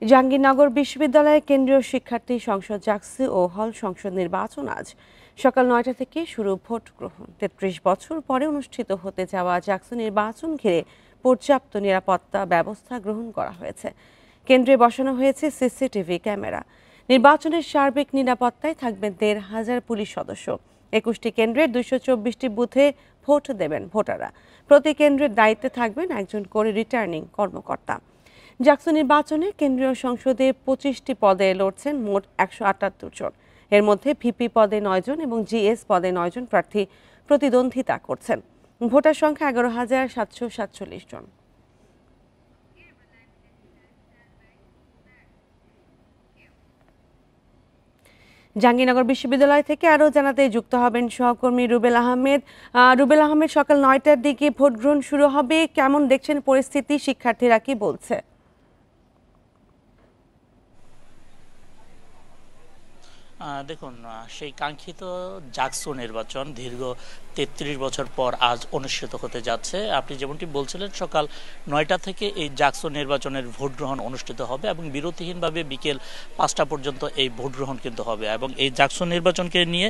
জাহাঙ্গীরনগর বিশ্ববিদ্যালয়ে কেন্দ্রীয় শিক্ষার্থী সংসদ জাকসু ও হল সংসদ নির্বাচন আজ সকাল ৯টা থেকে শুরু ভোট গ্রহণ। ৩৩ বছর পরে অনুষ্ঠিত হতে যাওয়া জাকসু নির্বাচন ঘিরে পর্যাপ্ত নিরাপত্তা ব্যবস্থা গ্রহণ করা হয়েছে। কেন্দ্রে বসানো হয়েছে সিসিটিভি ক্যামেরা। নির্বাচনের সার্বিক নিরাপত্তায় থাকবেন ১৫০০ পুলিশ সদস্য। ২১টি কেন্দ্রের ২২৪টি বুথে ভোট দেবেন ভোটাররা। প্রতি কেন্দ্রের দায়িত্বে থাকবেন একজন করে রিটার্নিং কর্মকর্তা। জাকসু নির্বাচনে কেন্দ্রীয় সংসদে ২৫টি পদে লড়ছেন মোট ১৭৮ জন। এর মধ্যে ভিপি পদে ৯ জন এবং জিএস পদে ৯ জন প্রার্থী প্রতিদ্বন্দ্বিতা করছেন। ভোটার সংখ্যা ১১,৭৪৭ জন। জাহাঙ্গীরনগর বিশ্ববিদ্যালয় থেকে আরও জানাতে যুক্ত হবেন সহকর্মী রুবেল আহমেদ। রুবেল আহমেদ, সকাল ৯টার দিকে ভোট গ্রহণ শুরু হবে, কেমন দেখছেন পরিস্থিতি? শিক্ষার্থীরা কি বলছে? দেখুন, সেই কাঙ্ক্ষিত জাকসু নির্বাচন দীর্ঘ ৩৩ বছর পর আজ অনুষ্ঠিত হতে যাচ্ছে। আপনি যেমনটি বলছিলেন, সকাল ৯টা থেকে এই জাকসু নির্বাচনের ভোট গ্রহণ অনুষ্ঠিত হবে এবং বিরতিহীনভাবে বিকেল ৫টা পর্যন্ত এই ভোট গ্রহণ কিন্তু হবে। এবং এই জাকসু নির্বাচনকে নিয়ে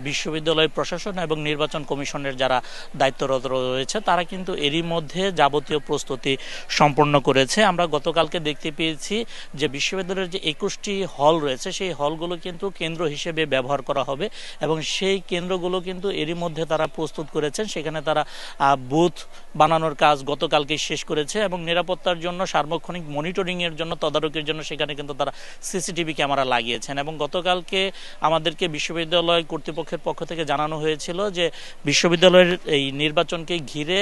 বিশ্ববিদ্যালয় প্রশাসন এবং নির্বাচন কমিশনের যারা দায়িত্বরত রয়েছে তারা কিন্তু এরই মধ্যে যাবতীয় প্রস্তুতি সম্পন্ন করেছে। আমরা গতকালকে দেখতে পেয়েছি যে বিশ্ববিদ্যালয়ের যে ২১টি হল রয়েছে সেই হলগুলো কিন্তু কেন্দ্র হিসেবে ব্যবহার করা হবে এবং সেই কেন্দ্রগুলো কিন্তু এরই মধ্যে তারা প্রস্তুত করেছেন। সেখানে তারা বুথ বানানোর কাজ গতকালকে শেষ করেছে এবং নিরাপত্তার জন্য সার্বক্ষণিক মনিটরিংয়ের জন্য, তদারকির জন্য সেখানে কিন্তু তারা সিসিটিভি ক্যামেরা লাগিয়েছেন। এবং গতকালকে আমাদেরকে বিশ্ববিদ্যালয় কর্তৃপক্ষের পক্ষ থেকে জানানো হয়েছিল যে বিশ্ববিদ্যালয়ের এই নির্বাচনকে ঘিরে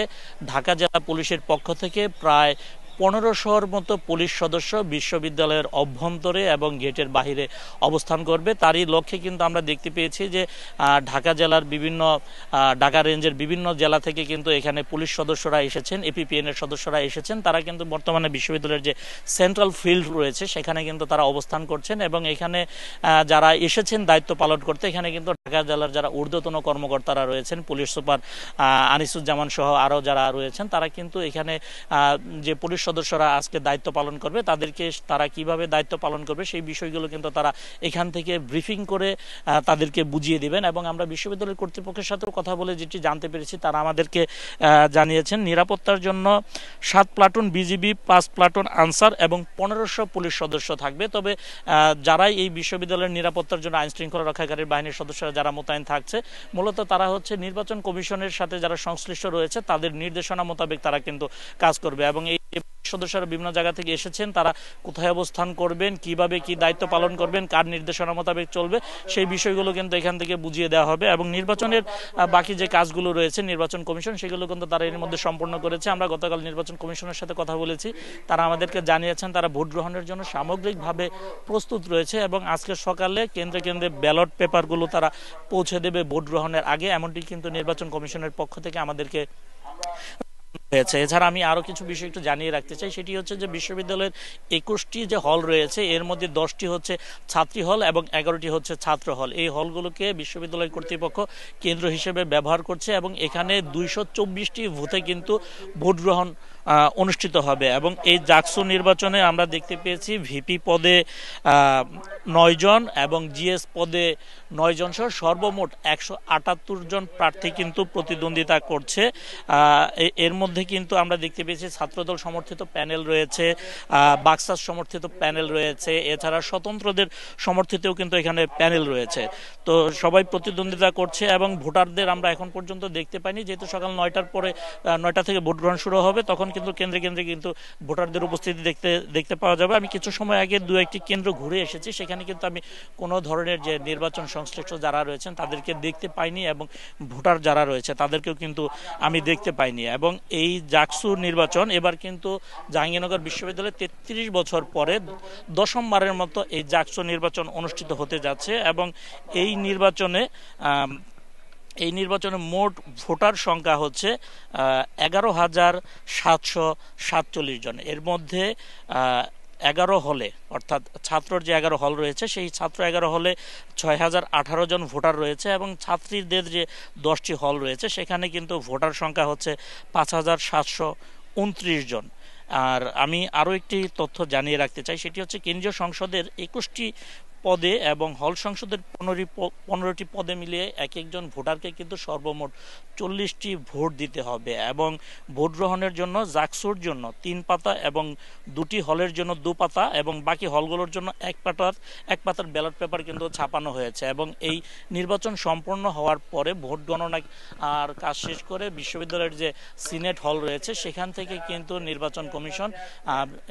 ঢাকা জেলা পুলিশের পক্ষ থেকে প্রায় ১৫০০-র মতো পুলিশ সদস্য বিশ্ববিদ্যালয়ের অভ্যন্তরে এবং গেটের বাহিরে অবস্থান করবে। তারই লক্ষ্যে কিন্তু আমরা দেখতে পেয়েছি যে ঢাকা জেলার বিভিন্ন ঢাকা রেঞ্জের বিভিন্ন জেলা থেকে কিন্তু এখানে পুলিশ সদস্যরা এসেছেন, এপিপিএন এর সদস্যরা এসেছেন। তারা কিন্তু বর্তমানে বিশ্ববিদ্যালয়ের যে সেন্ট্রাল ফিল্ড রয়েছে সেখানে কিন্তু তারা অবস্থান করছেন এবং এখানে যারা এসেছেন দায়িত্ব পালন করতে, এখানে কিন্তু ঢাকা জেলার যারা ঊর্ধ্বতন কর্মকর্তারা রয়েছেন, পুলিশ সুপার আনিসুজ্জামান সহ আরও যারা রয়েছেন, তারা কিন্তু এখানে যে পুলিশ সদস্যরা আজকে দায়িত্ব পালন করবে তাদেরকে তারা কিভাবে দায়িত্ব পালন করবে সেই বিষয়গুলো কিন্তু তারা এখান থেকে ব্রিফিং করে তাদেরকে বুঝিয়ে দিবেন। এবং আমরা বিশ্ববিদ্যালয়ের কর্তৃপক্ষের সাথেও কথা বলে যেটি জানতে পেরেছি, তারা আমাদেরকে জানিয়েছেন নিরাপত্তার জন্য ৭ প্লাটুন বিজিবি, ৫ প্লাটুন আনসার এবং ১৫০০ পুলিশ সদস্য থাকবে। তবে যারাই এই বিশ্ববিদ্যালয়ের নিরাপত্তার জন্য আইন শৃঙ্খলা রক্ষাকারী বাহিনীর সদস্যরা যারা মোতায়েন থাকছে, মূলত তারা হচ্ছে নির্বাচন কমিশনের সাথে যারা সংশ্লিষ্ট রয়েছে তাদের নির্দেশনা মোতাবেক তারা কিন্তু কাজ করবে। এবং এই সদস্যরা বিভিন্ন জায়গা থেকে এসেছেন, তারা কোথায় অবস্থান করবেন, কিভাবে কি দায়িত্ব পালন করবেন, কার নির্দেশনা মোতাবেক চলবে সেই বিষয়গুলো কিন্তু এখান থেকে বুঝিয়ে দেওয়া হবে। এবং নির্বাচনের বাকি যে কাজগুলো রয়েছে নির্বাচন কমিশন সেগুলো কিন্তু তারা এর মধ্যে সম্পন্ন করেছে। আমরা গতকাল নির্বাচন কমিশনের সাথে কথা বলেছি, তারা আমাদেরকে জানিয়েছেন তারা ভোট গ্রহণের জন্য সামগ্রিকভাবে প্রস্তুত রয়েছে এবং আজকে সকালে কেন্দ্রে কেন্দ্রে ব্যালট পেপারগুলো তারা পৌঁছে দেবে ভোট গ্রহণের আগে, এমনটি কিন্তু নির্বাচন কমিশনের পক্ষ থেকে আমাদেরকে হয়েছে। এছাড়া আমি আরো কিছু বিষয় একটু জানিয়ে রাখতে চাই, সেটি হচ্ছে যে বিশ্ববিদ্যালয়ের ২১টি যে হল রয়েছে এর মধ্যে 10টি হচ্ছে ছাত্রী হল এবং 11টি হচ্ছে ছাত্র হল। এই হলগুলোকে বিশ্ববিদ্যালয় কর্তৃপক্ষ কেন্দ্র হিসেবে ব্যবহার করছে এবং এখানে ২২৪টি বুথে কিন্তু ভোট গ্রহণ অনুষ্ঠিত হবে। এবং এই জাকসু নির্বাচনে আমরা দেখতে পেয়েছি ভিপি পদে ৯ জন এবং জিএস পদে ৯ জন সহ সর্বমোট ১৭৮ জন প্রার্থী কিন্তু প্রতিদ্বন্দ্বিতা করছে। এর মধ্যে কিন্তু আমরা দেখতে পেয়েছি ছাত্রদল সমর্থিত প্যানেল রয়েছে, বাক্সাস সমর্থিত প্যানেল রয়েছে, এছাড়া স্বতন্ত্রদের সমর্থিতও কিন্তু এখানে প্যানেল রয়েছে। তো সবাই প্রতিদ্বন্দ্বিতা করছে এবং ভোটারদের আমরা এখন পর্যন্ত দেখতে পাইনি, যেহেতু সকাল ৯টার পরে ৯টা থেকে ভোট গ্রহণ শুরু হবে, তখন কিন্তু কেন্দ্রে কেন্দ্রে কিন্তু ভোটারদের উপস্থিতি দেখতে পাওয়া যাবে। আমি কিছু সময় আগে ২-১টি কেন্দ্র ঘুরে এসেছি, সেখানে কিন্তু আমি কোনো ধরনের যে নির্বাচন সংশ্লিষ্ট যারা রয়েছেন তাদেরকে দেখতে পাইনি এবং ভোটার যারা রয়েছে তাদেরকেও কিন্তু আমি দেখতে পাইনি। এবং এই জাকসু নির্বাচন এবার কিন্তু জাহাঙ্গীরনগর বিশ্ববিদ্যালয়ে ৩৩ বছর পরে ১০মবারের মতো এই জাকসু নির্বাচন অনুষ্ঠিত হতে যাচ্ছে এবং এই নির্বাচনে মোট ভোটার সংখ্যা হচ্ছে ১১,৭৪৭ জন। এর মধ্যে 11 হলে, অর্থাৎ ছাত্রর যে 11 হল রয়েছে সেই ছাত্র 11 হলে ৬,০১৮ জন ভোটার রয়েছে এবং ছাত্রীদের যে 10টি হল রয়েছে সেখানে কিন্তু ভোটার সংখ্যা হচ্ছে ৫,৭২৯ জন। আর আমি আরও একটি তথ্য জানিয়ে রাখতে চাই, সেটি হচ্ছে কেন্দ্রীয় সংসদের 21টি পদে এবং হল সংসদের 15টি পদে মিলিয়ে এক একজন ভোটারকে কিন্তু সর্বমোট 40টি ভোট দিতে হবে এবং ভোট গ্রহণের জন্য জাকসুর জন্য 3 পাতা এবং 2টি হলের জন্য 2 পাতা এবং বাকি হলগুলোর জন্য এক পাতার ব্যালট পেপার কিন্তু ছাপানো হয়েছে। এবং এই নির্বাচন সম্পন্ন হওয়ার পরে ভোট গণনা আর কাজ শেষ করে বিশ্ববিদ্যালয়ের যে সিনেট হল রয়েছে সেখান থেকে কিন্তু নির্বাচন কমিশন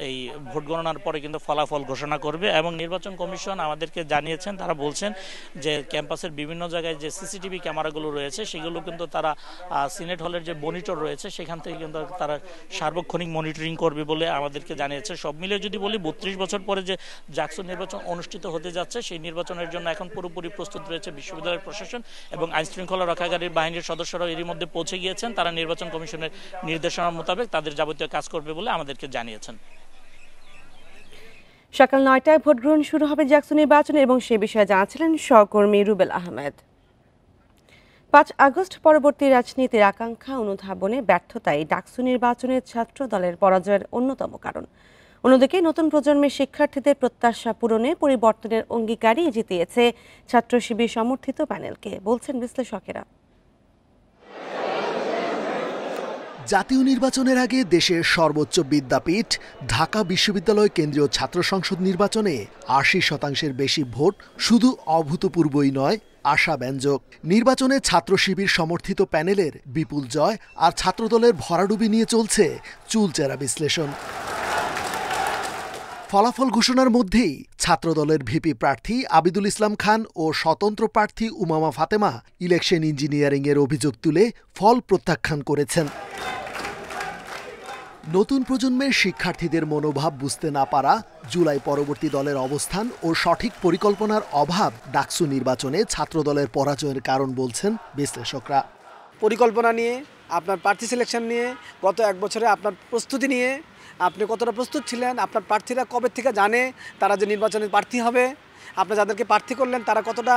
এই ভোট গণনার পরে কিন্তু ফলাফল ঘোষণা করবে। এবং নির্বাচন কমিশন আমাদেরকে জানিয়েছেন, তারা বলছেন যে ক্যাম্পাসের বিভিন্ন জায়গায় যে সিসিটিভি ক্যামেরাগুলো রয়েছে সেগুলো কিন্তু তারা সিনেট হলের যে মনিটর রয়েছে সেখান থেকে কিন্তু তারা সার্বক্ষণিক মনিটরিং করবে বলে আমাদেরকে জানিয়েছে। সব মিলিয়ে যদি বলি 32 বছর পরে যে জাকসু নির্বাচন অনুষ্ঠিত হতে যাচ্ছে সেই নির্বাচনের জন্য এখন পুরোপুরি প্রস্তুত রয়েছে বিশ্ববিদ্যালয়ের প্রশাসন এবং আইনশৃঙ্খলা রক্ষাকারী বাহিনীর সদস্যরাও এরই মধ্যে পৌঁছে গিয়েছেন। তারা নির্বাচন কমিশনের নির্দেশনা মোতাবেক তাদের যাবতীয় কাজ করবে বলে আমাদেরকে জানিয়েছেন। সকাল 9টায় ভোট গ্রহণ শুরু হবে জাকসু নির্বাচনে এবং সে বিষয়ে জানাচ্ছিলেন সহকর্মী রুবেল আহমেদ। 5 আগস্ট পরবর্তী রাজনীতির আকাঙ্ক্ষা অনুধাবনে ব্যর্থতাই ডাকসু নির্বাচনের ছাত্র দলের পরাজয়ের অন্যতম কারণ। অন্যদিকে নতুন প্রজন্মের শিক্ষার্থীদের প্রত্যাশা পূরণে পরিবর্তনের অঙ্গীকারই জিতিয়েছে ছাত্র শিবির সমর্থিত প্যানেলকে, বলছেন বিশ্লেষকেরা। জাতীয় নির্বাচনের আগে দেশের সর্বোচ্চ বিদ্যাপীঠ ঢাকা বিশ্ববিদ্যালয় কেন্দ্রীয় ছাত্র সংসদ নির্বাচনে 80% বেশি ভোট শুধু অভূতপূর্বই নয়, আশাব্যঞ্জক। নির্বাচনে ছাত্র শিবির সমর্থিত প্যানেলের বিপুল জয় আর ছাত্রদলের ভরাডুবি নিয়ে চলছে চুলচেরা বিশ্লেষণ। ফলাফল ঘোষণার মধ্যেই ছাত্রদলের ভিপি প্রার্থী আবিদুল ইসলাম খান ও স্বতন্ত্র প্রার্থী উমামা ফাতেমা ইলেকশন ইঞ্জিনিয়ারিংয়ের অভিযোগ তুলে ফল প্রত্যাখ্যান করেছেন। নতুন প্রজন্মের শিক্ষার্থীদের মনোভাব বুঝতে না পারা, জুলাই পরবর্তী দলের অবস্থান ও সঠিক পরিকল্পনার অভাব ডাকসু নির্বাচনে ছাত্রদলের পরাজয়ের কারণ বলছেন বিশ্লেষকরা। পরিকল্পনা নিয়ে, আপনার প্রার্থী সিলেকশন নিয়ে, গত 1 বছরে আপনার প্রস্তুতি নিয়ে আপনি কতটা প্রস্তুত ছিলেন, আপনার প্রার্থীরা কবে থেকে জানে তারা যে নির্বাচনে প্রার্থী হবে, আপনি যাদেরকে প্রার্থী করলেন তারা কতটা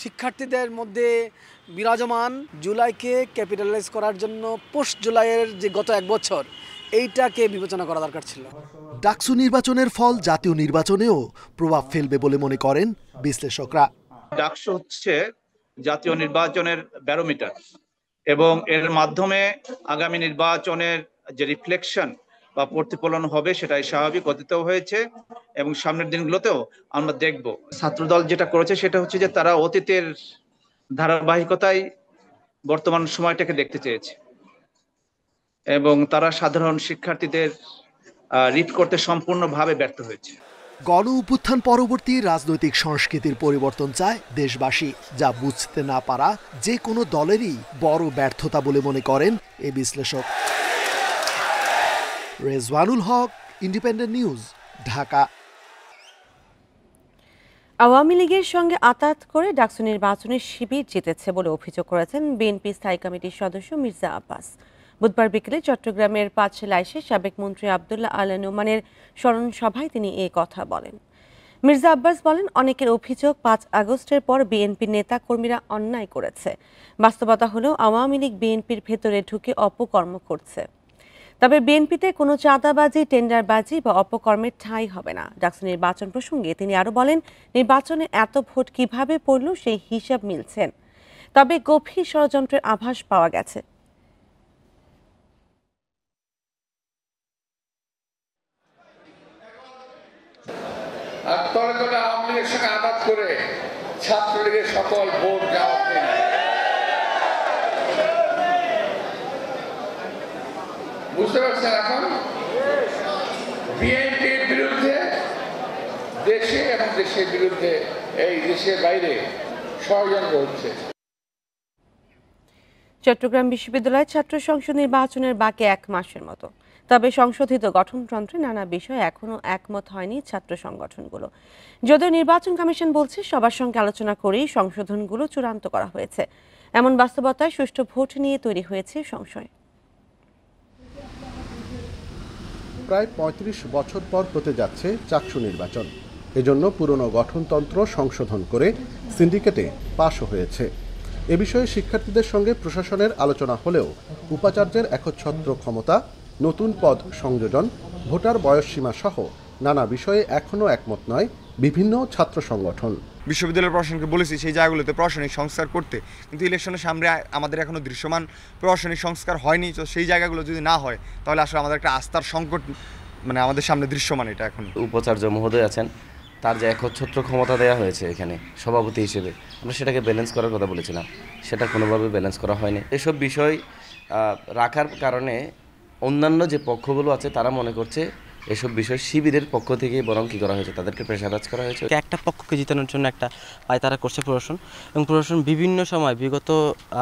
শিক্ষার্থীদের মধ্যে বিরাজমান, জুলাইকে ক্যাপিটালাইজ করার জন্য পোস্ট জুলাইয়ের যে গত 1 বছর এইটাকে বিবেচনা করা দরকার ছিল। ডাকসু নির্বাচনের ফল জাতীয় নির্বাচনেও প্রভাব ফেলবে বলে মনে করেন বিশ্লেষকরা। ডাকসু হচ্ছে জাতীয় নির্বাচনের ব্যারোমিটার এবং এর মাধ্যমে আগামী নির্বাচনের যে রিফ্লেকশন বা প্রতিফলন হবে সেটাই স্বাভাবিক অতীত হয়েছে এবং সামনের দিনগুলোতেও আমরা দেখব। ছাত্রদল যেটা করেছে সেটা হচ্ছে যে তারা অতীতের ধারাবাহিকতায় বর্তমান সময়টাকে দেখতে চেয়েছে এবং তারা সাধারণ শিক্ষার্থীদের রিড করতে সম্পূর্ণভাবে ব্যর্থ হয়েছে। গণ অভ্যুত্থান পরবর্তী রাজনৈতিক সংস্কৃতির পরিবর্তন চায় দেশবাসী, যা বুঝতে না পারা যে কোনো দলেরই বড় ব্যর্থতা বলে মনে করেন এই বিশ্লেষক। রেজওয়ানুল হক, ইন্ডিপেন্ডেন্ট নিউজ, ঢাকা। আওয়ামী লীগের সঙ্গে আতাত করে ডাকসু নির্বাচনে শিবির জিতেছে বলে অভিযোগ করেছেন বিএনপি স্থায়ী কমিটির সদস্য মির্জা আব্বাস। বুধবার বিকেলে চট্টগ্রামের পাঁচশালায় এসে সাবেক মন্ত্রী আবদুল্লাহ আল নোমানের স্মরণ সভায় তিনি এই কথা বলেন। মির্জা আব্বাস বলেন, অনেকের অভিযোগ 5 আগস্টের পর বিএনপির নেতা কর্মীরা অন্যায় করেছে। বাস্তবতা হলো আওয়ামী লীগ বিএনপির ভেতরে ঢুকে অপকর্ম করছে। তবে বিএনপিতে কোনো চাঁদাবাজি, টেন্ডারবাজি বা অপকর্মের ঠাঁই হবে না। ডাকসু নির্বাচন প্রসঙ্গে তিনি আরো বলেন, নির্বাচনে এত ভোট কিভাবে পড়ল সেই হিসাব মিলছেন, তবে গভীর ষড়যন্ত্রের আভাস পাওয়া গেছে। আর তলে তলে আওয়ামী লীগের সঙ্গে আঘাত করে ছাত্রলীগের সকল ভোট যাওয়া বুঝতে পারছেন। এখন বিএনপির বিরুদ্ধে দেশে এবং দেশের বিরুদ্ধে এই দেশের বাইরে ষড়যন্ত্র হচ্ছে। চট্টগ্রাম বিশ্ববিদ্যালয় ছাত্র সংসদ নির্বাচনের বাকি 1 মাসের মতো। তবে সংশোধিত গঠনতন্ত্রে নানা বিষয়ে এখনো একমত হয়নি ছাত্র সংগঠনগুলো। যদিও নির্বাচন কমিশন বলছে সবার সঙ্গে আলোচনা করেই সংশোধনগুলো চূড়ান্ত করা হয়েছে। এমন বাস্তবতায় সুষ্ঠু ভোট নিয়ে তৈরি হয়েছে সংশয়। প্রায় 35 বছর পর হতে যাচ্ছে চাকসু নির্বাচন। এজন্য পুরনো গঠনতন্ত্র সংশোধন করে সিন্ডিকেটে পাশও হয়েছে। এ বিষয়ে শিক্ষার্থীদের সঙ্গে প্রশাসনের আলোচনা হলেও উপাচার্যের একচ্ছত্র ক্ষমতা নতুন পদ সংযোজন, ভোটার বয়সসীমা সহ নানা বিষয়ে এখনও একমত নয় বিভিন্ন ছাত্র সংগঠন। বিশ্ববিদ্যালয়ের প্রশাসনকে বলেছি সেই জায়গাগুলোতে প্রশাসনিক সংস্কার করতে, কিন্তু ইলেকশনের সামনে আমাদের এখনো দৃশ্যমান প্রশাসনিক সংস্কার হয়নি। তো সেই জায়গাগুলো যদি না হয় তাহলে আসলে আমাদের একটা আস্থার সংকট আমাদের সামনে দৃশ্যমান। এটা এখন উপাচার্য মহোদয় আছেন, তার যে একচ্ছত্র ক্ষমতা দেওয়া হয়েছে এখানে সভাপতি হিসেবে, আমরা সেটাকে ব্যালেন্স করার কথা বলেছিলাম, সেটা কোনোভাবে ব্যালেন্স করা হয়নি। এসব বিষয় রাখার কারণে অন্যান্য যে পক্ষগুলো আছে তারা মনে করছে এসব বিষয় শিবিরের পক্ষ থেকে বরং কী করা হয়েছে, তাদেরকে প্রেশারাইজ করা হয়েছে। একটা পক্ষকে জিতানোর জন্য একটা তারা করছে প্রশাসন, এবং প্রশাসন বিভিন্ন সময় বিগত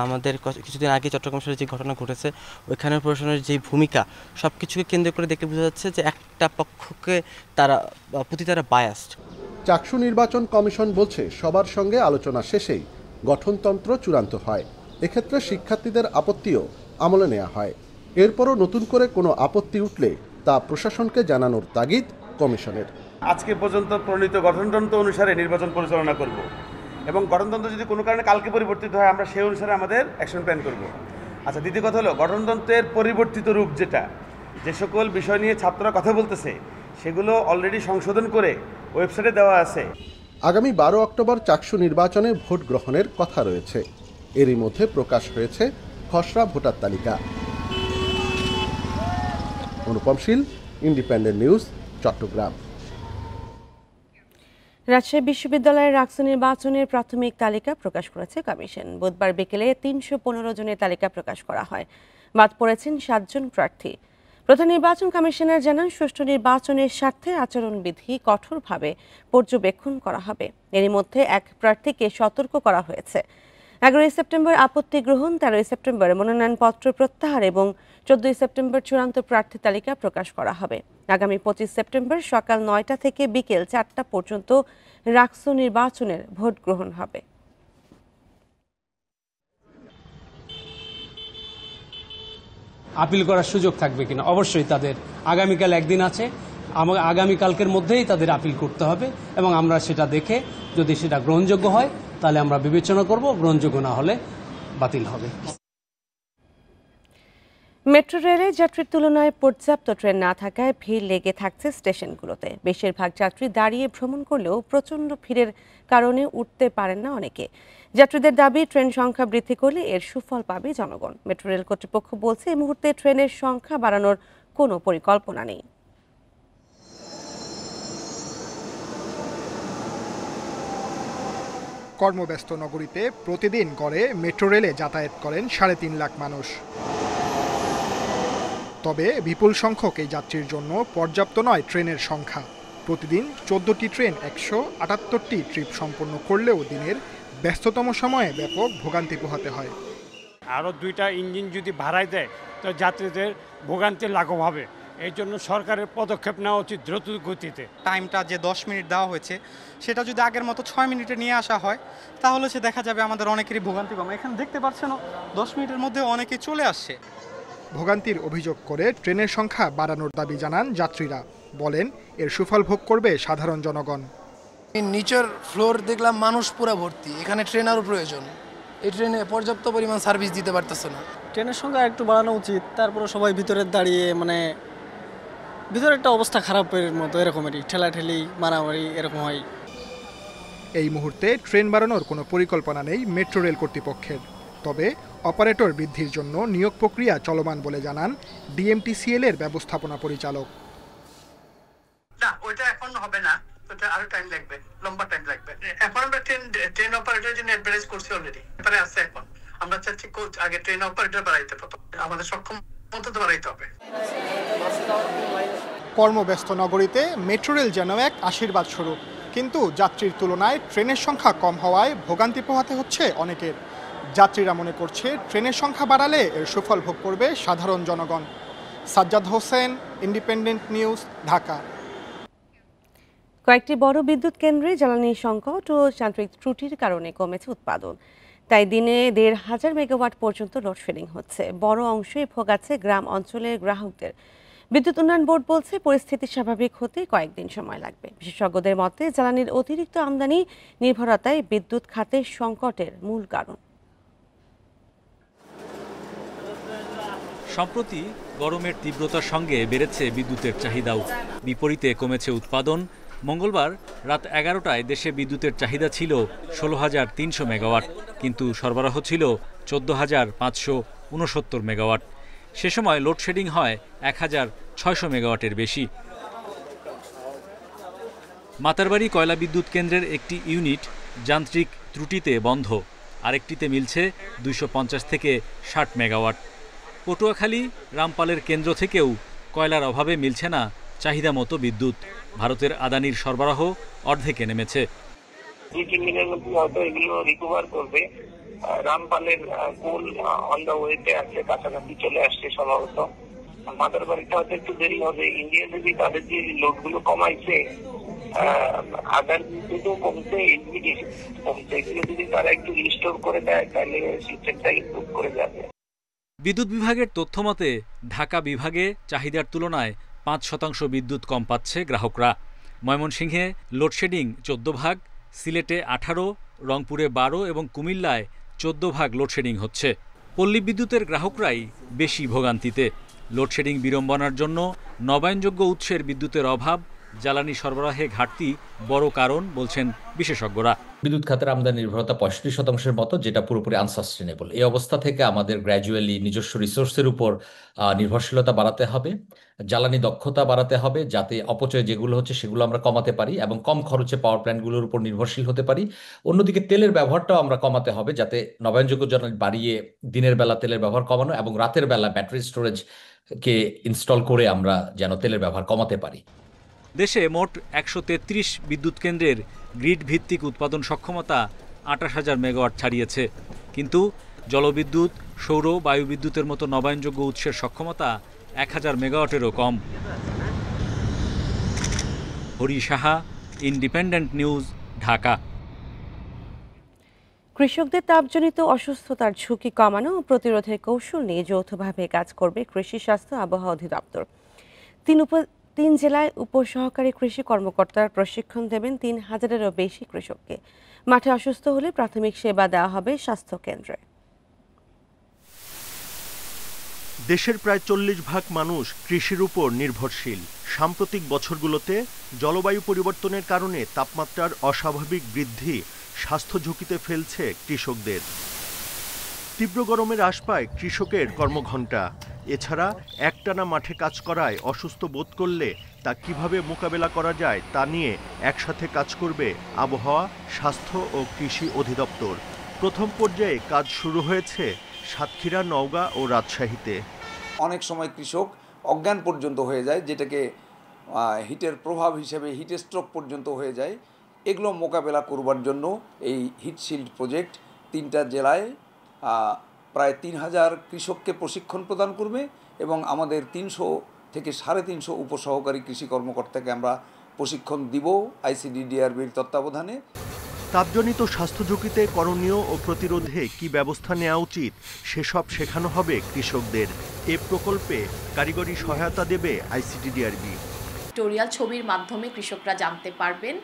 আমাদের কিছুদিন আগে চট্টগ্রাম শহরে যে ঘটনা ঘটেছে ওইখানে প্রশাসনের যে ভূমিকা সব কিছুকে কেন্দ্র করে দেখলে বোঝা যাচ্ছে যে একটা পক্ষকে প্রতি তারা বায়াসড। চাকসু নির্বাচন কমিশন বলছে সবার সঙ্গে আলোচনা শেষেই গঠনতন্ত্র চূড়ান্ত হয়। এক্ষেত্রে শিক্ষার্থীদের আপত্তিও আমলে নেওয়া হয়। এরপরও নতুন করে কোনো আপত্তি উঠলে তা প্রশাসনকে জানানোর তাগিদ কমিশনের। আজকে পর্যন্ত প্রণীত গঠনতন্ত্র অনুসারে নির্বাচন পরিচালনা করব, এবং গঠনতন্ত্র যদি কোনো কারণে কালকে পরিবর্তিত হয় আমরা সেই অনুসারে আমাদের অ্যাকশন প্ল্যান করব। আচ্ছা, দ্বিতীয় কথা হলো গঠনতন্ত্রের পরিবর্তিত রূপ, যে সকল বিষয় নিয়ে ছাত্ররা কথা বলতেছে সেগুলো অলরেডি সংশোধন করে ওয়েবসাইটে দেওয়া আছে। আগামী 12 অক্টোবর চাকসু নির্বাচনে ভোট গ্রহণের কথা রয়েছে। এরই মধ্যে প্রকাশ হয়েছে খসড়া ভোটার তালিকা। অনুপম শীল, ইন্ডিপেন্ডেন্ট নিউজ, চট্টগ্রাম। রাজশাহী বিশ্ববিদ্যালয়ের রাকসু নির্বাচনের প্রাথমিক তালিকা প্রকাশ করেছে কমিশন। বুধবার বিকেলে 315 জনের তালিকা প্রকাশ করা হয়। বাদ পড়েছেন 7 জন প্রার্থী। প্রধান নির্বাচন কমিশনার জানান, সুষ্ঠু নির্বাচনের স্বার্থে আচরণবিধি কঠোরভাবে পর্যবেক্ষণ করা হবে। এরই মধ্যে এক প্রার্থীকে সতর্ক করা হয়েছে। 11 সেপ্টেম্বর আপত্তি গ্রহণ, 13 সেপ্টেম্বর মনোনয়নপত্র প্রত্যাহার এবং 14 সেপ্টেম্বর চূড়ান্ত প্রার্থী তালিকা প্রকাশ করা হবে। আগামী 25 সেপ্টেম্বর সকাল 9টা থেকে বিকেল 4টা পর্যন্ত রাকসু নির্বাচনের ভোট গ্রহণ হবে। আপিল করার সুযোগ থাকবে কিনা? অবশ্যই তাদের আগামীকাল একদিন আছে, আগামীকালকের মধ্যেই তাদের আপিল করতে হবে, এবং আমরা সেটা দেখে যদি সেটা গ্রহণযোগ্য হয় তাহলে আমরা বিবেচনা করব, গ্রহণযোগ্য না হলে বাতিল হবে। মেট্রো রেলে যাত্রীর তুলনায় পর্যাপ্ত ট্রেন না থাকায় ভিড় লেগে থাকছে স্টেশনগুলোতে। বেশিরভাগ যাত্রী দাঁড়িয়ে ভ্রমণ করলেও প্রচণ্ড ভিড়ের কারণে উঠতে পারেন না অনেকে। যাত্রীদের দাবি, ট্রেন সংখ্যা বৃদ্ধি করলে এর সুফল পাবে জনগণ। মেট্রো রেল কর্তৃপক্ষ বলছে, এই মুহূর্তে ট্রেনের সংখ্যা বাড়ানোর কোনো পরিকল্পনা নেই। কর্মব্যস্ত নগরীতে প্রতিদিন গড়ে মেট্রো রেলে যাতায়াত করেন 3.5 লাখ মানুষ। তবে বিপুল সংখ্যক এই যাত্রীর জন্য পর্যাপ্ত নয় ট্রেনের সংখ্যা। প্রতিদিন 14টি ট্রেন 178টি ট্রিপ সম্পন্ন করলেও দিনের ব্যস্ততম সময়ে ব্যাপক ভোগান্তি পোহাতে হয়। আরও 2টা ইঞ্জিন যদি ভাড়ায় দেয় তো যাত্রীদের ভোগান্তি লাঘব হবে। এই জন্য সরকারের পদক্ষেপ নেওয়া উচিত দ্রুত গতিতে। টাইমটা যে 10 মিনিট দেওয়া হয়েছে সেটা যদি আগের মতো 6 মিনিটে নিয়ে আসা হয় তাহলে সে দেখা যাবে আমাদের অনেকেরই ভোগান্তি কম। এখানে দেখতে পাচ্ছেন 10 মিনিটের মধ্যে অনেকে চলে আসছে। ভোগান্তির অভিযোগ করে ট্রেনের সংখ্যা বাড়ানোর দাবি জানান যাত্রীরা। বলেন, এর সুফল ভোগ করবে সাধারণ জনগণ। নিচের ফ্লোর দেখলাম মানুষ পুরো ভর্তি, এখানে ট্রেন আরও প্রয়োজন। এই ট্রেনে পর্যাপ্ত পরিমাণ সার্ভিস দিতে পারতেছে না। ট্রেনের সংখ্যা একটু বাড়ানো উচিত, তারপরে সবাই ভিতরে দাঁড়িয়ে ভিতরে একটা অবস্থা খারাপের মতো এরকমেরই ঠেলাঠেলি মারামারি এরকম হয়। এই মুহূর্তে ট্রেন বাড়ানোর কোনো পরিকল্পনা নেই মেট্রো রেল কর্তৃপক্ষের। তবে অপারেটর বৃদ্ধির জন্য নিয়োগ প্রক্রিয়া চলমান বলে জানান ডিএমটিসিএল এর ব্যবস্থাপনা পরিচালক। না, ওইটা এখন হবে না, ওটা আরো টাইম লাগবে, লম্বা টাইম লাগবে। এখন আমরা ট্রেন অপারেটরের জন্য অ্যাডভাইস করছি অলরেডি, এবারে আছে। এখন আমরা চাচ্ছি কোচ আগে ট্রেন অপারেটর বাড়াইতে হবে, আমাদের সক্ষম মতো বাড়াইতে হবে। কর্মব্যস্ত নগরীতে মেট্রো রেল যেন এক আশীর্বাদ স্বরূপ, কিন্তু যাত্রীর তুলনায় ট্রেনের সংখ্যা কম হওয়ায় ভোগান্তি পোহাতে হচ্ছে অনেকের। যাত্রীরা মনে করছে ট্রেনের সংখ্যা বাড়ালে এর সুফল ভোগ করবে সাধারণ জনগণ। Sajjad Hossain, independent News, Dhaka. কয়েকটি বড় বিদ্যুৎ কেন্দ্রে জ্বালানি সংকট ও যান্ত্রিক ত্রুটির কারণে কমেছে উৎপাদন। তাই দিনে 1,500 মেগাওয়াট পর্যন্ত লোডশেডিং হচ্ছে। বড় অংশই ভোগাচ্ছে গ্রাম অঞ্চলের গ্রাহকদের। বিদ্যুৎ উন্নয়ন বোর্ড বলছে, পরিস্থিতি স্বাভাবিক হতে কয়েকদিন সময় লাগবে। বিশেষজ্ঞদের মতে, জ্বালানির অতিরিক্ত আমদানি নির্ভরতাই বিদ্যুৎ খাতের সংকটের মূল কারণ। সম্প্রতি গরমের তীব্রতার সঙ্গে বেড়েছে বিদ্যুতের চাহিদাও। বিপরীতে কমেছে উৎপাদন। মঙ্গলবার রাত 11টায় দেশে বিদ্যুতের চাহিদা ছিল 16,300 মেগাওয়াট, কিন্তু সরবরাহ ছিল 14,569 মেগাওয়াট। সে সময় লোডশেডিং হয় 1,600 মেগাওয়াটের বেশি। মাতারবাড়ি কয়লা বিদ্যুৎ কেন্দ্রের একটি ইউনিট যান্ত্রিক ত্রুটিতে বন্ধ, আরেকটিতে মিলছে 250 থেকে 60 মেগাওয়াট। পটুয়াখালী রামপালের কেন্দ্র থেকেও কয়লার অভাবে মিলছে না চাহিদা মতো বিদ্যুৎ। ভারতের আদানির সরবরাহ অর্ধেকে নেমেছে। 2-3 দিনের মধ্যে হয়তো এগুলো রিকভার করবে। রামপালের কোল অন দ্য ওয়েতে আছে, কাছাকাছি চলে আসছে সম্ভবত। মাতারবাড়িতে হয়তো একটু দেরি হবে। ইন্ডিয়া যদি তাদের যে লোডগুলো কমাইছে, আদানিতেও কমছে, এলপিজি কমছে, এগুলো যদি তারা একটু রিস্টোর করে দেয় তাহলে সিস্টেমটা ইমপ্রুভ করে যাবে। বিদ্যুৎ বিভাগের তথ্য মতে ঢাকা বিভাগে চাহিদার তুলনায় 5% বিদ্যুৎ কম পাচ্ছে গ্রাহকরা। ময়মনসিংহে লোডশেডিং 14 ভাগ, সিলেটে 18, রংপুরে 12 এবং কুমিল্লায় 14 ভাগ লোডশেডিং হচ্ছে। পল্লী বিদ্যুতের গ্রাহকরাই বেশি ভোগান্তিতে। লোডশেডিং বিড়ম্বনার জন্য নবায়নযোগ্য উৎসের বিদ্যুতের অভাব, জ্বালানি সরবরাহে ঘাটতি বড় কারণ বলছেন বিশেষজ্ঞরা। বিদ্যুৎ খাতের আমদানি নির্ভরতা 65% মতো, যেটা পুরোপুরি আনসাস্টেনেবল। এই অবস্থা থেকে আমাদের গ্র্যাজুয়ালি নিজস্ব রিসোর্সের উপর নির্ভরশীলতা বাড়াতে হবে, জ্বালানি দক্ষতা বাড়াতে হবে, যাতে অপচয় যেগুলো হচ্ছে সেগুলো আমরা কমাতে পারি এবং কম খরচে পাওয়ার প্ল্যান্টগুলোর উপর নির্ভরশীল হতে পারি। অন্যদিকে তেলের ব্যবহারটাও আমরা কমাতে হবে, যাতে নবায়নযোগ্য জ্বালানি বাড়িয়ে দিনের বেলা তেলের ব্যবহার কমানো এবং রাতের বেলা ব্যাটারি স্টোরেজকে ইনস্টল করে আমরা যেন তেলের ব্যবহার কমাতে পারি। দেশে মোট 133 বিদ্যুৎ কেন্দ্রের গ্রিড ভিত্তিক উৎপাদন সক্ষমতা 28,000 মেগাওয়াট ছাড়িয়েছে, কিন্তু জলবিদ্যুৎ, সৌর, বায়ুবিদ্যুতের মতো নবায়নযোগ্য উৎসের সক্ষমতা 1000 মেগাওয়াটেরও কম। Hari Saha, Independent News, Dhaka. কৃষকদের তাপজনিত অসুস্থতার ঝুঁকি কমানো ও প্রতিরোধের কৌশল নিয়ে যৌথভাবে কাজ করবে কৃষি স্বাস্থ্য আবহাওয়া অধিদপ্তর। 3 জেলায় উপসহকারী কৃষি কর্মকর্তারা প্রশিক্ষণ দেবেন 3000-এরও বেশি কৃষককে। মাঠে অসুস্থ হলে প্রাথমিক সেবা দেওয়া হবে স্বাস্থ্য কেন্দ্রে। দেশের প্রায় 40% মানুষ কৃষির উপর নির্ভরশীল। সাম্প্রতিক বছরগুলোতে জলবায়ু পরিবর্তনের কারণে তাপমাত্রার অস্বাভাবিক বৃদ্ধি স্বাস্থ্য ঝুঁকিতে ফেলছে কৃষকদের। তীব্র গরমের আশপায় কৃষকের কর্মঘণ্টা। এছাড়া একটানা মাঠে কাজ করায় অসুস্থ বোধ করলে তা কিভাবে মোকাবেলা করা যায় তা নিয়ে একসাথে কাজ করবে আবহাওয়া, স্বাস্থ্য ও কৃষি অধিদপ্তর। প্রথম পর্যায়ে কাজ শুরু হয়েছে সাতক্ষীরা, নওগাঁ ও রাজশাহীতে। অনেক সময় কৃষক অজ্ঞান পর্যন্ত হয়ে যায়, যেটাকে হিটের প্রভাব হিসেবে হিট স্ট্রোক পর্যন্ত হয়ে যায়। এগুলো মোকাবেলা করবার জন্য এই হিট শিল্ড প্রজেক্ট 3টা জেলায় প্রায় 3000 কৃষককে প্রশিক্ষণ প্রদান করবে এবং আমাদের 300 থেকে 350 উপসহকারী কৃষি কর্মকর্তাকে আমরা প্রশিক্ষণ দিব ICDDRBর তত্ত্বাবধানে। তাপজনিত স্বাস্থ্য ঝুঁকিতে করণীয় ও প্রতিরোধে কি ব্যবস্থা নেওয়া উচিত সেসব শেখানো হবে কৃষকদের। এ প্রকল্পে কারিগরি সহায়তা দেবে ICDDRB। পিক্টোরিয়াল ছবির মাধ্যমে কৃষকরা জানতে পারবেন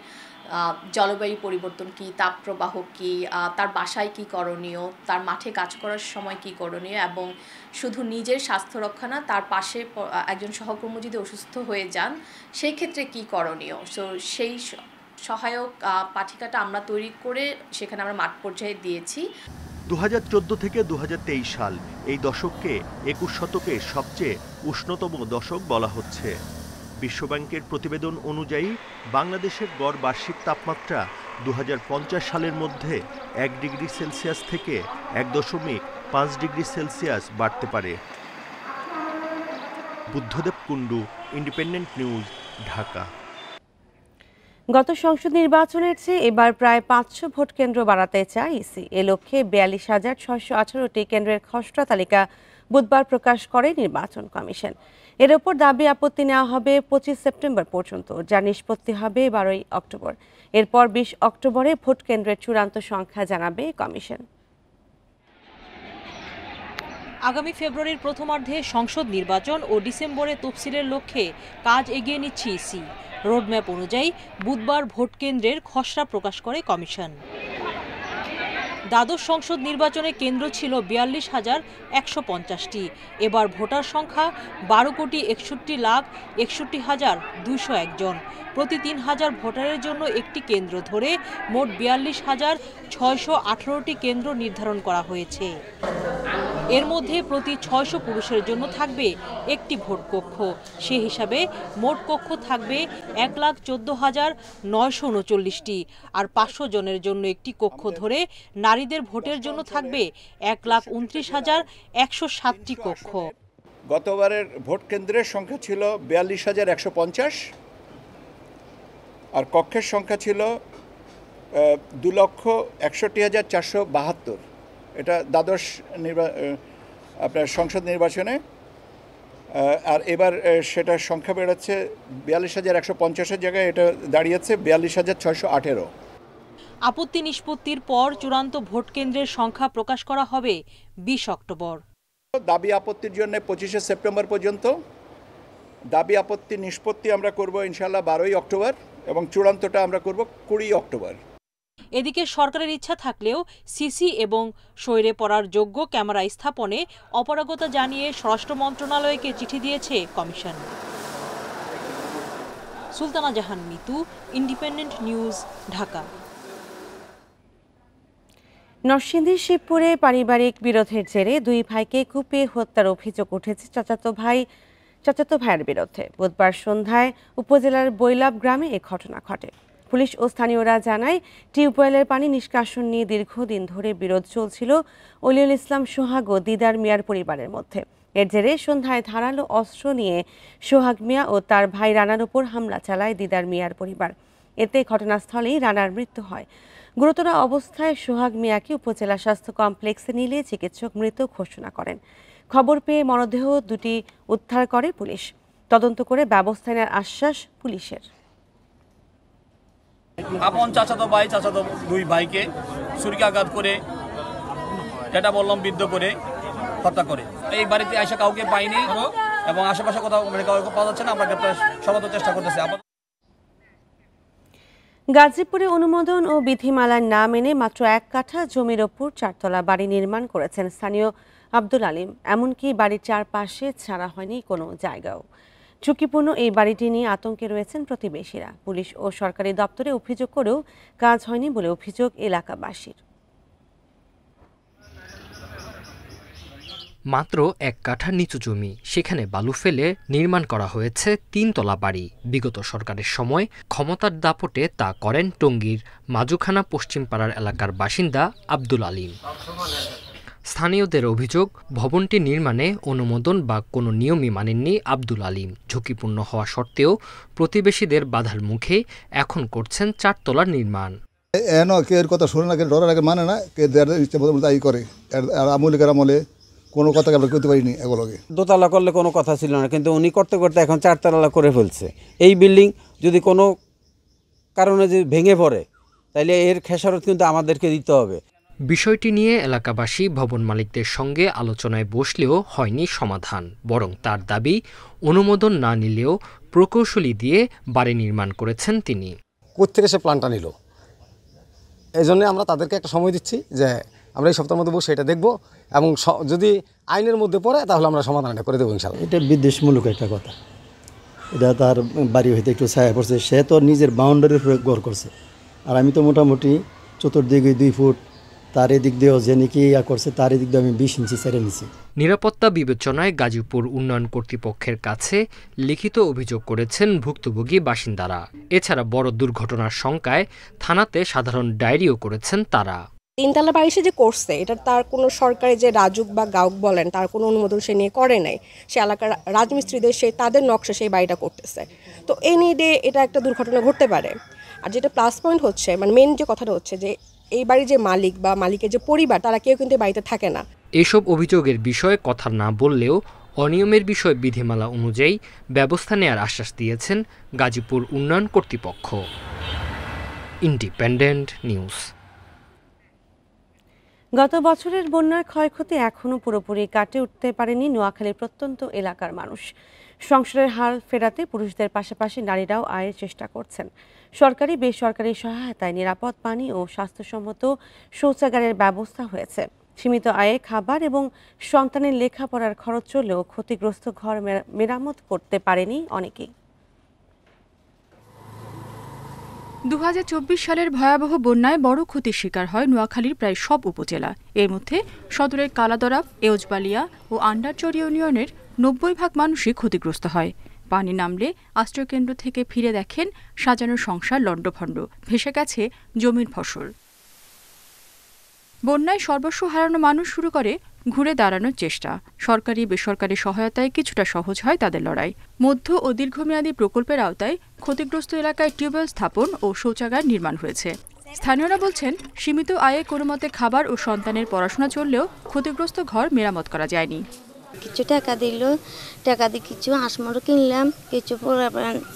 জলবায়ু পরিবর্তন কি, তাপপ্রবাহ কি, তার বাসায় কি করণীয়, তার মাঠে কাজ করার সময় কি করণীয়, এবং শুধু নিজের স্বাস্থ্য রক্ষা না, তার পাশে একজন সহকর্মী যদি অসুস্থ হয়ে যান সেই ক্ষেত্রে কি করণীয়। সো সেই সহায়ক পাঠিকাটা আমরা তৈরি করে সেখানে আমরা মাঠ পর্যায়ে দিয়েছি। 2014 থেকে 2023 সাল এই দশককে 21 শতকের সবচেয়ে উষ্ণতম দশক বলা হচ্ছে। বিশ্বব্যাংকের প্রতিবেদন অনুযায়ী বাংলাদেশের গড় বার্ষিক তাপমাত্রা 2050 সালের মধ্যে 1 ডিগ্রি সেলসিয়াস থেকে 1.5 ডিগ্রি সেলসিয়াস বাড়তে পারে। Buddhadeb Kundu, independent News, Dhaka. গত সংসদ নির্বাচনের চেয়ে এবার প্রায় 500 ভোট কেন্দ্র বাড়াতে চায় ইসি। এ লক্ষ্যে 42,618টি কেন্দ্রের খসড়া তালিকা বুধবার প্রকাশ করে নির্বাচন কমিশন। এর ওপর দাবি আপত্তি নেওয়া হবে 25 সেপ্টেম্বর পর্যন্ত, যা নিষ্পত্তি হবে 12 অক্টোবর। এরপর 20 অক্টোবরে ভোট কেন্দ্রের চূড়ান্ত সংখ্যা জানাবে কমিশন। আগামী ফেব্রুয়ারির প্রথমার্ধে সংসদ নির্বাচন ও ডিসেম্বরে তফসিলের লক্ষ্যে কাজ এগিয়ে নিচ্ছে ইসি। রোডম্যাপ অনুযায়ী বুধবার ভোট কেন্দ্রের খসড়া প্রকাশ করে কমিশন। দ্বাদশ সংসদ নির্বাচনে কেন্দ্র ছিল ৪২,১৫০টি। এবার ভোটার সংখ্যা ১২,৬১,৬১,২০১ জন। প্রতি ৩,০০০ ভোটারের জন্য একটি কেন্দ্র ধরে মোট ৪২,৬১৮টি কেন্দ্র নির্ধারণ করা হয়েছে। এর মধ্যে প্রতি ৬০০ পুরুষের জন্য থাকবে একটি ভোট কক্ষ। সে হিসাবে মোট কক্ষ থাকবে ১,১৪,৯৩৯টি, আর ৫০০ জনের জন্য একটি কক্ষ ধরে নারীদের ভোটের জন্য থাকবে ১,২৯,১০৭টি কক্ষ। গতবারের ভোট কেন্দ্রের সংখ্যা ছিল ৪২,১৫০ আর কক্ষের সংখ্যা ছিল ২,৬১,৪৭২। এটা দ্বাদশ আপনার সংসদ নির্বাচনে। আর এবার সেটার সংখ্যা বেড়েছে ৪২,১৫০-এর জায়গায় এটা দাঁড়িয়েছে ৪২,৬১৮। আপত্তি নিষ্পত্তির পর চূড়ান্ত ভোট কেন্দ্রের সংখ্যা প্রকাশ করা হবে ২০ অক্টোবর। দাবি আপত্তির জন্য ২৫শে সেপ্টেম্বর পর্যন্ত, দাবি আপত্তি নিষ্পত্তি আমরা করব ইনশাআল্লাহ ১২ই অক্টোবর এবং চূড়ান্তটা আমরা করব ২০ অক্টোবর। এদিকে সরকারের ইচ্ছা থাকলেও সিসি এবং সইরে পড়ার যোগ্য ক্যামেরা স্থাপনে অপারগতা জানিয়ে স্বরাষ্ট্র মন্ত্রণালয়কে চিঠি দিয়েছে কমিশন। সুলতানা জাহান মিতু, ইন্ডিপেন্ডেন্ট নিউজ, ঢাকা। নরসিংদীর শিবপুরে পারিবারিক বিরোধের জেরে দুই ভাইকে কুপিয়ে হত্যার অভিযোগ উঠেছে চাচাতো ভাইয়ের বিরুদ্ধে। বুধবার সন্ধ্যায় উপজেলার বৈলাব গ্রামে এ ঘটনা ঘটে। পুলিশ ও স্থানীয়রা জানায়, টিউবওয়েলের পানি নিষ্কাশন নিয়ে দীর্ঘদিন ধরে বিরোধ চলছিল অলিউল ইসলাম সোহাগ ও দিদার মিয়ার পরিবারের মধ্যে। এর জেরে সন্ধ্যায় ধারালো অস্ত্র নিয়ে সোহাগ মিয়া ও তার ভাই রানার উপর হামলা চালায় দিদার মিয়ার পরিবার। এতে ঘটনাস্থলেই রানার মৃত্যু হয়। গুরুতর অবস্থায় সোহাগ মিয়াকে উপজেলা স্বাস্থ্য কমপ্লেক্সে নিলে চিকিৎসক মৃত ঘোষণা করেন। খবর পেয়ে মরদেহ দুটি উদ্ধার করে পুলিশ। তদন্ত করে ব্যবস্থা নেওয়ার আশ্বাস পুলিশের। আপন চাচাতো দুই ভাইকে ছুরিকাঘাত করে যেটা বললাম বিদ্ধ করে হত্যা করে। এই বাড়িতে এসে কাউকে পাইনি এবং আশেপাশে কোথাও কাউকে পাওয়া যাচ্ছে না। আমরা সর্বোচ্চ চেষ্টা করতেছি। গাজীপুরে অনুমোদন ও বিধিমালার না মেনে মাত্র ১ কাঠা জমির ওপর ৪তলা বাড়ি নির্মাণ করেছেন স্থানীয় আব্দুল আলিম। এমনকি বাড়ির চারপাশে ছাড়া হয়নি কোনো জায়গাও। ঝুঁকিপূর্ণ এই বাড়িটি নিয়ে আতঙ্কে রয়েছেন প্রতিবেশীরা। পুলিশ ও সরকারি দপ্তরে অভিযোগ করেও কাজ হয়নি বলে অভিযোগ এলাকাবাসীর। মাত্র ১ কাঠা নিচু জমি, সেখানে বালু ফেলে নির্মাণ করা হয়েছে ৩ তলা বাড়ি। বিগত সরকারের সময় ক্ষমতার দাপটে তা করেন টঙ্গীর মাজুখানা পশ্চিমপাড়ার এলাকার বাসিন্দা আব্দুল আলিম। স্থানীয়দের অভিযোগ, ভবনটি নির্মাণে অনুমোদন বা কোনো নিয়মই মানেননি আব্দুল আলিম। ঝুঁকিপূর্ণ হওয়া সত্ত্বেও প্রতিবেশীদের বাধার মুখে এখন করছেন ৪ তলার নির্মাণ। এর কথা শুনে না, ডরার আগে মানে না, ইচ্ছে মতো তাই করে। আর আমলে কোনো কথা আমরা করতে পারিনি। এগুলোকে দোতলা করলে কোনো কথা ছিল না, কিন্তু উনি করতে করতে এখন ৪ তলা করে ফেলছে। এই বিল্ডিং যদি কোনো কারণে যদি ভেঙে পড়ে তাহলে এর খেসারত কিন্তু আমাদেরকে দিতে হবে। বিষয়টি নিয়ে এলাকাবাসী ভবন মালিকদের সঙ্গে আলোচনায় বসলেও হয়নি সমাধান। বরং তার দাবি, অনুমোদন না নিলেও প্রকৌশলী দিয়ে বাড়ি নির্মাণ করেছেন তিনি। কোত্থেকে সে প্ল্যানটা নিল, এই জন্য আমরা তাদেরকে একটা সময় দিচ্ছি যে আমরা এই সপ্তাহের মধ্যে বসে এটা দেখব এবং যদি আইনের মধ্যে পড়ে তাহলে আমরা সমাধানটা করে দেবো ইনশাআল্লাহ। এটা বিদ্বেষমূলক একটা কথা। এটা তার বাড়ি হইতে একটু ছায়া পড়ছে, সে তো নিজের বাউন্ডারির উপরে গড় করছে। আর আমি তো মোটামুটি চতুর্দিকে 2 ফুট, তার এদিক দিয়েও যে নাকি করছে তার এদিক দিয়ে আমি 20 ইঞ্চি ছেড়ে নিছি। নিরাপত্তা বিবেচনায় গাজীপুর উন্নয়ন কর্তৃপক্ষের কাছে লিখিত অভিযোগ করেছেন ভুক্তভোগী বাসিন্দারা। এছাড়া বড় দুর্ঘটনার শঙ্কায় থানাতে সাধারণ ডায়েরিও করেছেন তারা। 3 তলা বাড়ি সে যে করছে, এটা তার কোনো সরকারি যে রাজুক বা গাউক বলেন তার কোনো অনুমোদন সে নিয়ে করে নাই। সে এলাকার রাজমিস্ত্রিদের তাদের নকশা সেই বাড়িটা করতেছে। তো এই নিয়ে এটা একটা দুর্ঘটনা ঘটতে পারে। আর যেটা প্লাস পয়েন্ট হচ্ছে, মানে মেন যে কথাটা হচ্ছে যে এই বাড়ির যে মালিক বা মালিকের যে পরিবার, তারা কেউ কিন্তু বাড়িতে থাকে না। এসব অভিযোগের বিষয়ে কথা না বললেও অনিয়মের বিষয়ে বিধিমালা অনুযায়ী ব্যবস্থা নেওয়ার আশ্বাস দিয়েছেন গাজীপুর উন্নয়ন কর্তৃপক্ষ। Independent news. গত বছরের বন্যার ক্ষয়ক্ষতি এখনও পুরোপুরি কাটে উঠতে পারেনি নোয়াখালীর প্রত্যন্ত এলাকার মানুষ। সংসারের হাল ফেরাতে পুরুষদের পাশাপাশি নারীরাও আয়ের চেষ্টা করছেন। সরকারি বেসরকারি সহায়তায় নিরাপদ পানি ও স্বাস্থ্যসম্মত শৌচাগারের ব্যবস্থা হয়েছে। সীমিত আয়ে খাবার এবং সন্তানের লেখাপড়ার খরচ চললেও ক্ষতিগ্রস্ত ঘর মেরামত করতে পারেনি অনেকেই। 2024 সালের ভয়াবহ বন্যায় বড় ক্ষতির শিকার হয় নোয়াখালীর প্রায় সব উপজেলা। এর মধ্যে সদরের কালাদরা, এউজবালিয়া ও আন্ডারচর ইউনিয়নের 90% মানুষই ক্ষতিগ্রস্ত হয়। পানি নামলে আশ্রয়কেন্দ্র থেকে ফিরে দেখেন সাজানো সংসার লণ্ডভণ্ড, ভেসে গেছে জমির ফসল। বন্যায় সর্বস্ব হারানো মানুষ শুরু করে ঘুরে দাঁড়ানোর চেষ্টা। সরকারি বেসরকারি সহায়তায় কিছুটা সহজ হয় তাদের লড়াই। মধ্য ও দীর্ঘমেয়াদী প্রকল্পের আওতায় ক্ষতিগ্রস্ত এলাকায় টিউবওয়েল স্থাপন ও শৌচাগার নির্মাণ হয়েছে। স্থানীয়রা বলছেন, সীমিত আয়ে কোনোমতে খাবার ও সন্তানের পড়াশোনা চললেও ক্ষতিগ্রস্ত ঘর মেরামত করা যায়নি। কিছু টাকা দিল, টাকা দিয়ে কিছু হাঁসমুড়ো কিনলাম, কিছু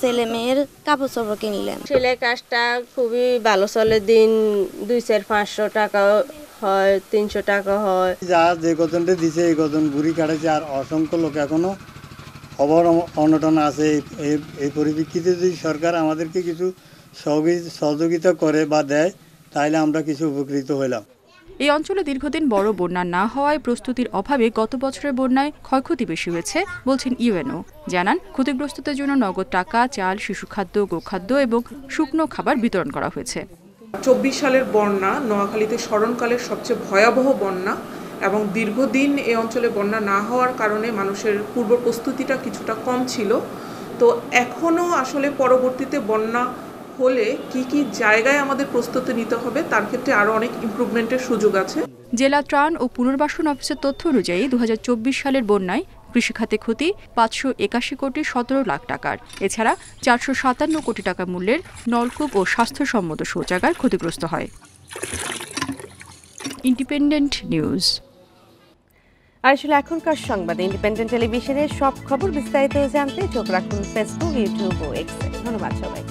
ছেলে মেয়ের কাপড় চোপড় কিনলাম। সেলাই কাজটা খুবই ভালো চলে, দিন 200-500 টাকা হয়, 300 টাকা হয়। যা যে কতনটা দিছে এই কতন বুড়ি কাটাচ্ছে, আর অসংখ্য লোক এখনো খবর অনটন আছে। এই পরিপ্রেক্ষিতে যদি সরকার আমাদেরকে কিছু সহযোগিতা করে বা দেয়, তাহলে আমরা কিছু উপকৃত হইলাম। এই অঞ্চলে দীর্ঘদিন বড় বন্যা না হওয়ায় প্রস্তুতির অভাবে গত বছরের বন্যায় ক্ষয়ক্ষতি বেশি হয়েছে বলছেন ইউএনও। জানান, ক্ষতিগ্রস্তদের জন্য নগদ টাকা, চাল, শিশুখাদ্য, গোখাদ্য এবং শুকনো খাবার বিতরণ করা হয়েছে। 24 সালের বন্যা নোয়াখালীতে স্মরণকালের সবচেয়ে ভয়াবহ বন্যা এবং দীর্ঘদিন এই অঞ্চলে বন্যা না হওয়ার কারণে মানুষের পূর্ব প্রস্তুতিটা কিছুটা কম ছিল। তো এখনও আসলে পরবর্তীতে বন্যা হলে কি কি জায়গায় আমাদের প্রস্তুতি নিতে হবে তার ক্ষেত্রে আরও অনেক ইমপ্রুভমেন্টের সুযোগ আছে। জেলা ত্রাণ ও পুনর্বাসন অফিসের তথ্য অনুযায়ী 2024 সালের বন্যায় কৃষিখাতে ক্ষতি 581 কোটি 17 লাখ টাকার। এছাড়া 457 কোটি টাকা মূল্যের নলকূপ ও স্বাস্থ্যসম্মত শৌচাগার ক্ষতিগ্রস্ত হয়। Independent news. আর আসলে এখনকার সংবাদ ইন্ডিপেন্ডেন্ট টেলিভিশনের সব খবর বিস্তারিত জানতে চোখ রাখুন ফেসবুক, ইউটিউব ও এক্সে। ধন্যবাদ সবাই।